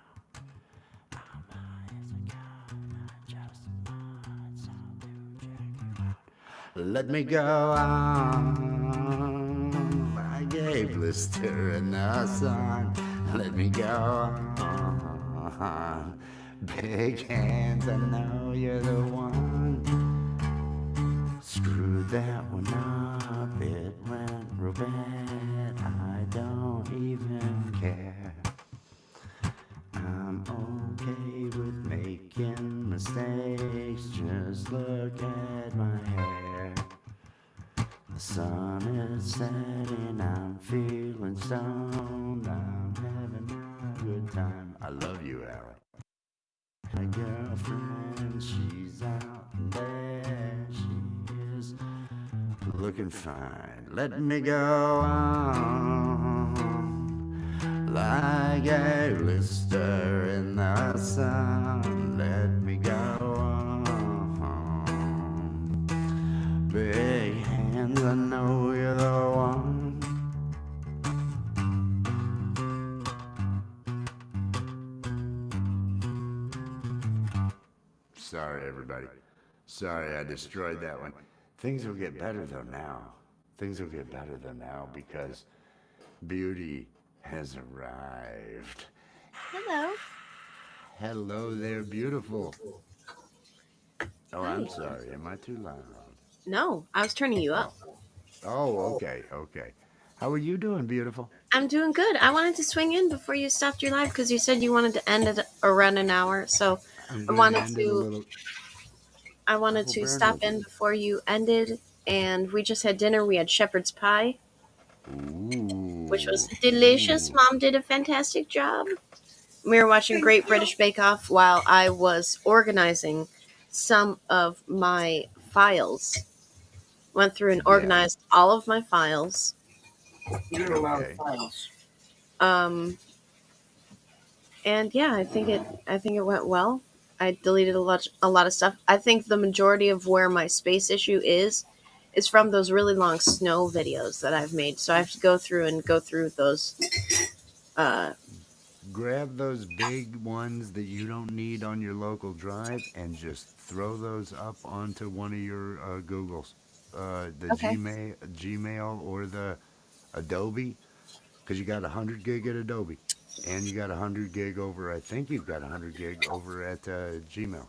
I'm high as a kite, I just might stop to check you out. Let me go on, like a blister in the sun. Let me go. Big hands, I know you're the one. Screw that one up, it went real bad. I don't even care. I'm okay with making mistakes. Just look at my hair. The sun is setting, I'm feeling stoned. I'm having a good time. I love you, Alec. My girlfriend, she's out there. She is looking fine. Let me go on like a blister in the sun. Let me go on. Big hands, I know you're the one. Sorry, everybody. Sorry, I destroyed that one. Things will get better though now. Things will get better though now because beauty has arrived. Hello. Hello there, beautiful. Oh, Hi. I'm sorry. Am I too loud? No, I was turning you Oh, up. oh, okay, okay. How are you doing, beautiful? I'm doing good. I wanted to swing in before you stopped your live because you said you wanted to end at around an hour. So I'm I going to wanted end it a to little. I wanted Apple to burner. stop in before you ended, and we just had dinner. We had shepherd's pie, which was Ooh, delicious. ooh. Mom did a fantastic job. We were watching Great British Bake Off while I was organizing some of my files. Went through and Yeah. organized all of my files. You got a lot of Okay. files. Um, and yeah, I think it went well. I deleted a lot of stuff. I think the majority of where my space issue is from those really long snow videos that I've made. So I have to go through those. Uh, Grab those big ones that you don't need on your local drive and just throw those up onto one of your Googles, the okay. Gmail or the Adobe, because you got 100 gig at Adobe, and you got 100 gig over. I think you've got 100 gig over at Gmail.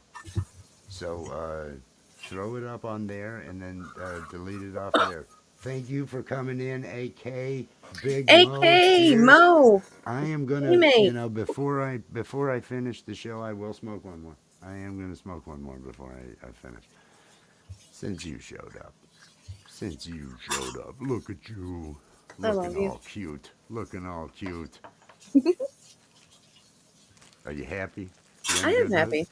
So throw it up on there and then delete it off of there. Thank you for coming in, AK Big Mo. AK Cheers. Mo, I am gonna, teammate. before I finish the show, I will smoke one more. I am gonna smoke one more before I finish. Since you showed up, look at you, I looking love you. all cute, looking all cute. Are you happy? You in I a am good mood? happy.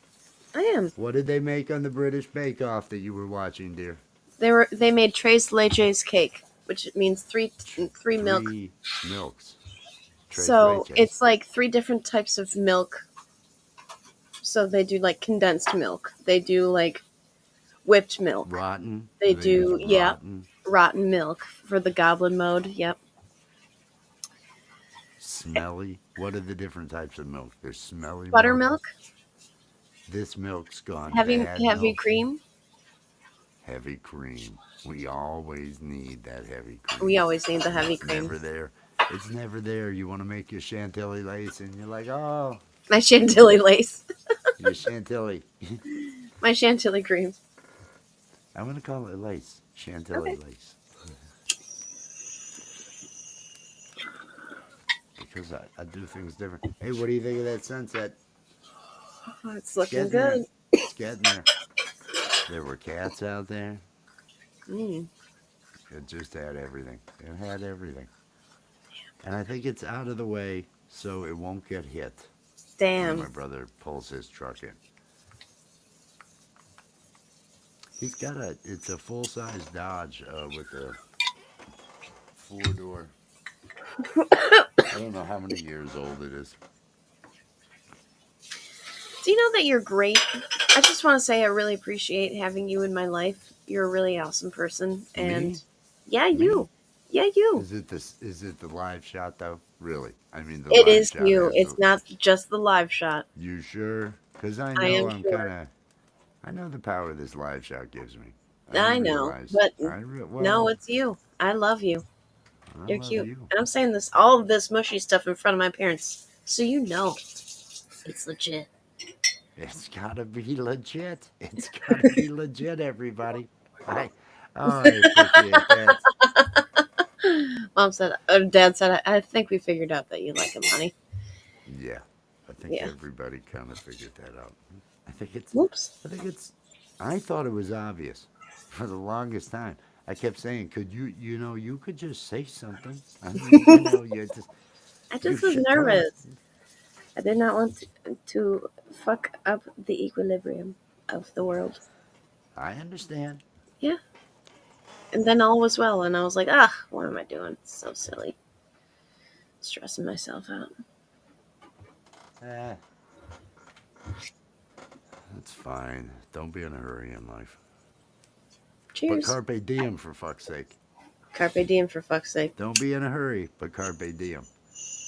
I am. What did they make on the British Bake Off that you were watching, dear? They made Tres Leches cake, which means three milk. Three milks, tres So leches. it's like three different types of milk. So they do like condensed milk. They do like whipped milk. Rotten. They Do they use do, yeah, rotten? rotten milk for the goblin mode. Yep. Smelly? What are the different types of milk? There's smelly milk. Buttermilk, This milk's gone bad heavy milk. cream. Heavy cream. We always need that heavy We cream. always need the And heavy it's cream. never there. It's never there. You want to make your chantilly lace and you're like, oh, My chantilly lace. your chantilly. My chantilly cream. I'm going to call it lace. Chantilly Okay. lace. Because I do things different. Hey, what do you think of that sunset? Oh, it's It's looking getting there. good. It's getting there. There were cats out there. Mm, It just had everything. It had everything. And I think it's out of the way so it won't get hit when my damn. brother pulls his truck in. It's a full size Dodge with a 4 door. I don't know how many years old it is. Do you know that you're great? I just want to say I really appreciate having you in my life. You're a really awesome person, Me? and yeah, you. Me? Yeah, you. Is it the live shot though? Really? I mean, the It live is shot you. has the. It's not just the live shot. You sure? Because I I know am I'm kind sure. of. I know the power this live shot gives me. I I didn't know, realize. but Well, no, it's you. I love you. I You're love cute. you. And I'm saying this, all of this mushy stuff in front of my parents, so you know it's legit. It's gotta be legit. It's gotta be legit, everybody. I, oh, I appreciate that. Dad said, I think we figured out that you like him, honey. Yeah, I think Yeah. everybody kind of figured that out. I think it's, Whoops. I think it's, I thought it was obvious for the longest time. I kept saying, could you, you could just say something. I mean, I you just was should tell us. nervous. I did not want to fuck up the equilibrium of the world. I understand. Yeah. And then all was well, and I was like, what am I doing? It's so silly. Stressing myself out. Eh, that's fine. Don't be in a hurry in life. But Cheers. carpe diem, for fuck's sake. Carpe diem, for fuck's sake. Don't be in a hurry, but carpe diem.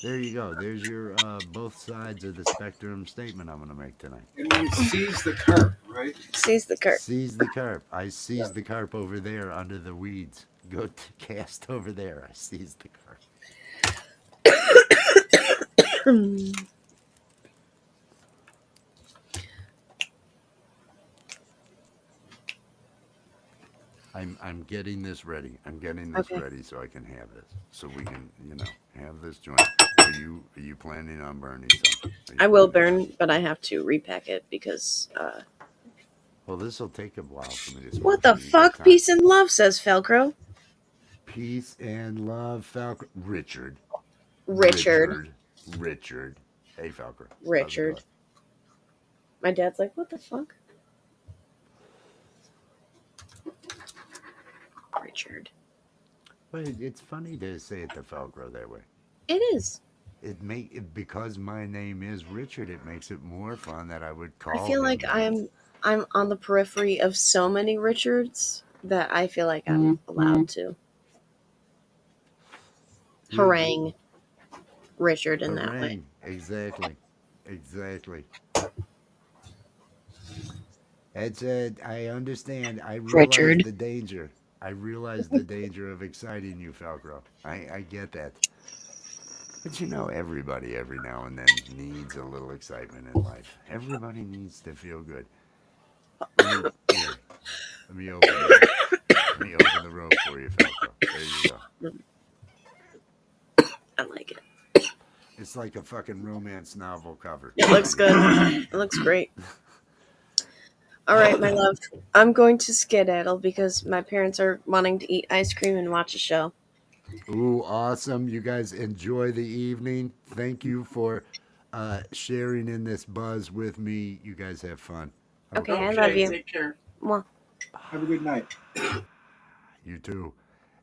There you go. There's your both sides of the spectrum statement I'm going to make tonight. It means seize the carp, right? Seize the carp. Seize the carp. I Yeah. seized the carp over there under the weeds. Go to cast over there. I seized the carp. I'm getting this ready. I'm getting this Okay. ready so I can have this. So we can, have this joint. Are you planning on burning some? I will burn, but I have to repack it because, Well, this will take a while for me to smoke. what the so you got fuck? time. Peace and love, says Felcro. Peace and love, Falcon. Richard. Richard. Richard. Hey, Falcon. Richard. My dad's like, what the fuck? Richard. But it's funny to say it to Falcro that way. It is. Because my name is Richard, it makes it more fun that I would call I feel him like that. I'm on the periphery of so many Richards that I feel like I'm allowed to harangue Richard in that way. Harangue. Exactly. I understand. I realize Richard. the danger. I realize the danger of exciting you, Falcro. I get that. But everybody every now and then needs a little excitement in life. Everybody needs to feel good. Here, let me open the robe for you, Falco. There you go. I like it. It's like a fucking romance novel cover. It looks good. It looks great. All right, my love. I'm going to skedaddle because my parents are wanting to eat ice cream and watch a show. Ooh, awesome. You guys enjoy the evening. Thank you for sharing in this buzz with me. You guys have fun. Okay, I love you. Take care. Mwah. Have a good night. You too.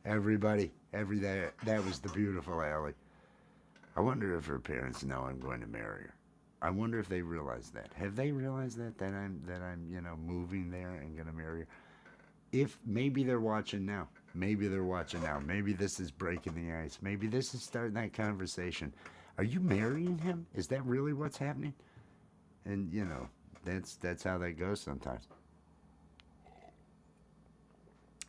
Everybody, that was the beautiful Allie. I wonder if her parents know I'm going to marry her. I wonder if they realize that. Have they realized that I'm moving there and going to marry her? If maybe they're watching now. Maybe this is breaking the ice. Maybe this is starting that conversation. Are you marrying him? Is that really what's happening? And that's how that goes sometimes.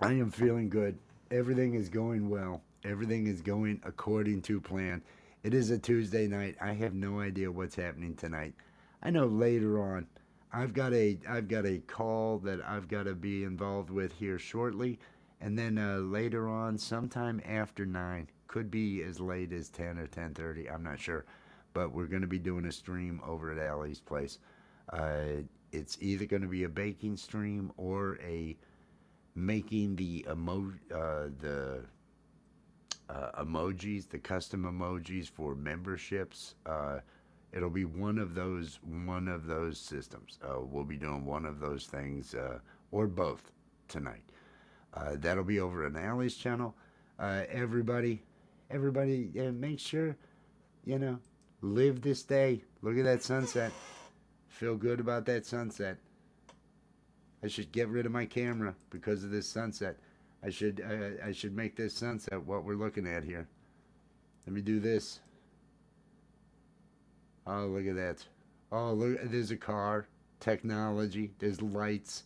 I am feeling good. Everything is going well. Everything is going according to plan. It is a Tuesday night. I have no idea what's happening tonight. I know later on I've got a call that I've got to be involved with here shortly, and then later on, sometime after 9, could be as late as 10 or 10:30. I'm not sure, but we're going to be doing a stream over at Allie's place. It's either going to be a baking stream or a making the emojis, the custom emojis for memberships. It'll be one of those systems. We'll be doing one of those things or both tonight. That'll be over on Allie's channel. Everybody, make sure live this day. Look at that sunset. Feel good about that sunset. I should get rid of my camera because of this sunset. I should make this sunset what we're looking at here. Let me do this. Oh, look at that. Oh, look, there's a car. Technology. There's lights.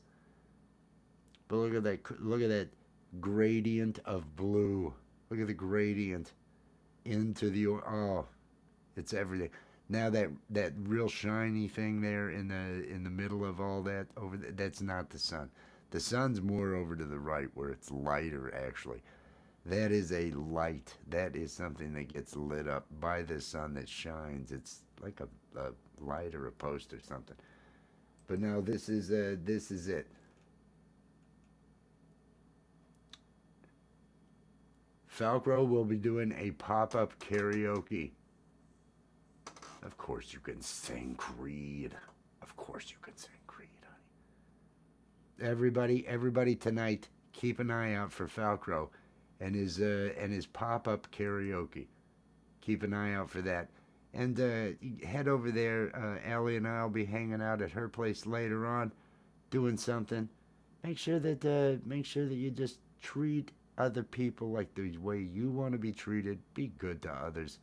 But look at that gradient of blue. Look at the gradient into the oh, it's everything. Now that real shiny thing there in the middle of all that over there, that's not the sun. The sun's more over to the right where it's lighter actually. That is a light. That is something that gets lit up by the sun that shines. It's like a light or a post or something. But now this is it. Falcro will be doing a pop-up karaoke. Of course you can sing Creed. Of course you can sing Creed, honey. Everybody tonight, keep an eye out for Falcro and his pop-up karaoke. Keep an eye out for that. And head over there. Allie and I'll be hanging out at her place later on, doing something. Make sure that you just treat other people like the way you want to be treated. Be good to others.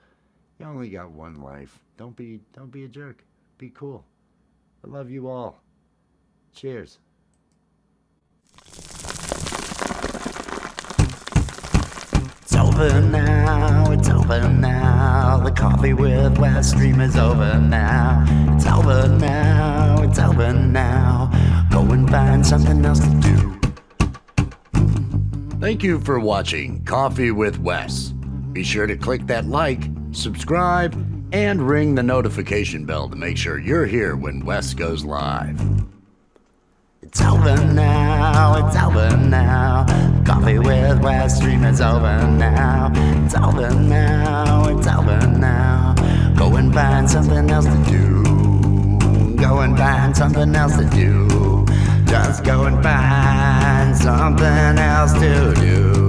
You only got one life. Don't be a jerk. Be cool. I love you all. Cheers. It's over now, it's over now. The Coffee with Wes stream is over now. It's over now, it's over now. Go and find something else to do. Thank you for watching Coffee with Wes. Be sure to click that like, subscribe, and ring the notification bell to make sure you're here when Wes goes live. It's over now, it's over now. Coffee with Wes stream is over now. It's over now, it's over now. Go and find something else to do. Go and find something else to do. Just go and find something else to do.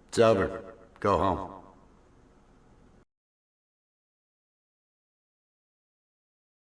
It's over. Go home.